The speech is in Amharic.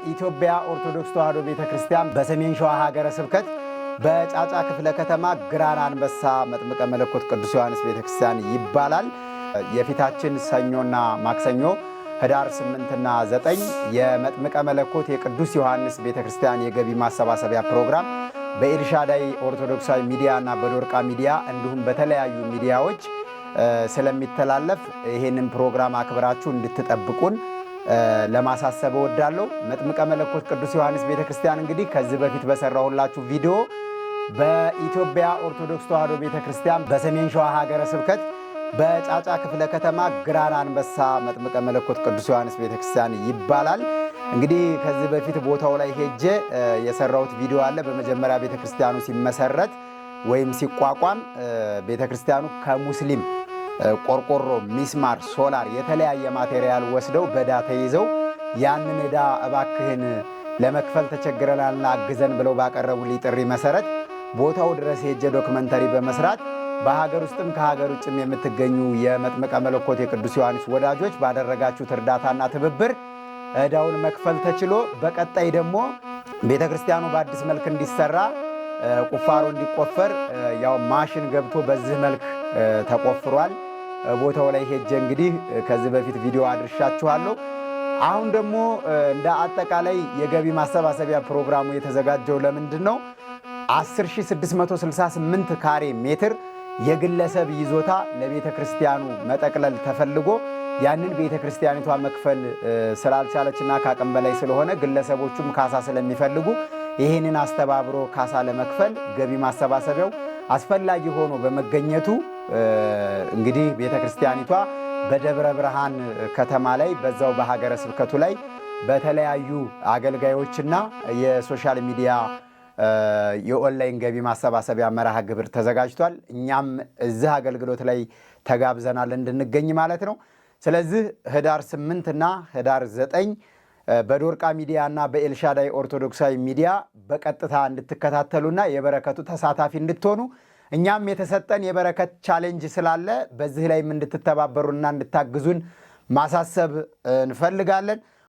በኢትዮጵያ ኦርቶዶክስ ተዋሕዶ ቤተክርስቲያን በሰሜን ሸዋ ሀገረ ስብከት በጫጫ ክፍለ ከተማ ግራና አንበሳ መጥምቀ መለኮት ቅዱስ ዮሐንስ ቤተክርስቲያን ይባላል። የፊታችን ሰኞና ማክሰኞ ህዳር 8ና 9 የመጥምቀ መለኮት የቅዱስ ዮሐንስ ቤተክርስቲያን የገቢ ማሰባሰቢያ ፕሮግራም በኤልሻዳይ ኦርቶዶክሳዊ ሚዲያ እና በዶርቃ ሚዲያ እንዲሁም በተለያዩ ሚዲያዎች ስለሚተላለፍ ይሄንን ፕሮግራም አክብራችሁ እንድትጠብቁን ለማሳሰብ እወዳለሁ። መጥምቀ መለኮት ቅዱስ ዮሐንስ ቤተክርስቲያን እንግዲህ ከዚህ በፊት በሰራሁላችሁ ቪዲዮ በኢትዮጵያ ኦርቶዶክስ ተዋሕዶ ቤተክርስቲያን በሰሜን ሸዋ ሀገረ ስብከት በጫጫ ክፍለ ከተማ ግራና አንበሳ መጥምቀ መለኮት ቅዱስ ዮሐንስ ቤተክርስቲያን ይባላል። እንግዲህ ከዚህ በፊት ቦታው ላይ ሄጄ የሰራሁት ቪዲዮ አለ። በመጀመሪያ ቤተክርስቲያኑ ሲመሰረት ወይም ሲቋቋም ቤተክርስቲያኑ ከሙስሊም ቆርቆሮ፣ ሚስማር፣ ሶላር የተለያየ ማቴሪያል ወስደው በዳ ተይዘው ያንን ዕዳ እባክህን ለመክፈል ተቸግረናልና አግዘን ብለው ባቀረቡልኝ ጥሪ መሰረት ቦታው ድረስ ሄጄ ዶክመንተሪ በመስራት በሀገር ውስጥም ከሀገር ውጭም የምትገኙ የመጥምቀ መለኮት የቅዱስ ዮሐንስ ወዳጆች ባደረጋችሁት እርዳታና ትብብር ዕዳውን መክፈል ተችሎ በቀጣይ ደግሞ ቤተክርስቲያኑ በአዲስ መልክ እንዲሰራ ቁፋሮ እንዲቆፈር ያው ማሽን ገብቶ በዚህ መልክ ተቆፍሯል። ቦታው ላይ ሄጄ እንግዲህ ከዚህ በፊት ቪዲዮ አድርሻችኋለሁ። አሁን ደግሞ እንደ አጠቃላይ የገቢ ማሰባሰቢያ ፕሮግራሙ የተዘጋጀው ለምንድን ነው? 10668 ካሬ ሜትር የግለሰብ ይዞታ ለቤተ ክርስቲያኑ መጠቅለል ተፈልጎ ያንን ቤተ ክርስቲያኒቷ መክፈል ስላልቻለችና ከአቅም በላይ ስለሆነ ግለሰቦቹም ካሳ ስለሚፈልጉ ይህንን አስተባብሮ ካሳ ለመክፈል ገቢ ማሰባሰቢያው አስፈላጊ ሆኖ በመገኘቱ እንግዲህ ቤተ ክርስቲያኒቷ በደብረ ብርሃን ከተማ ላይ በዛው በሀገረ ስብከቱ ላይ በተለያዩ አገልጋዮችና የሶሻል ሚዲያ የኦንላይን ገቢ ማሰባሰቢያ መርሃ ግብር ተዘጋጅቷል። እኛም እዚህ አገልግሎት ላይ ተጋብዘናል እንድንገኝ ማለት ነው። ስለዚህ ህዳር 8 እና ህዳር 9 በዶርቃ ሚዲያ እና በኤልሻዳይ ኦርቶዶክሳዊ ሚዲያ በቀጥታ እንድትከታተሉና የበረከቱ ተሳታፊ እንድትሆኑ እኛም የተሰጠን የበረከት ቻሌንጅ ስላለ በዚህ ላይም እንድትተባበሩና እንድታግዙን ማሳሰብ እንፈልጋለን።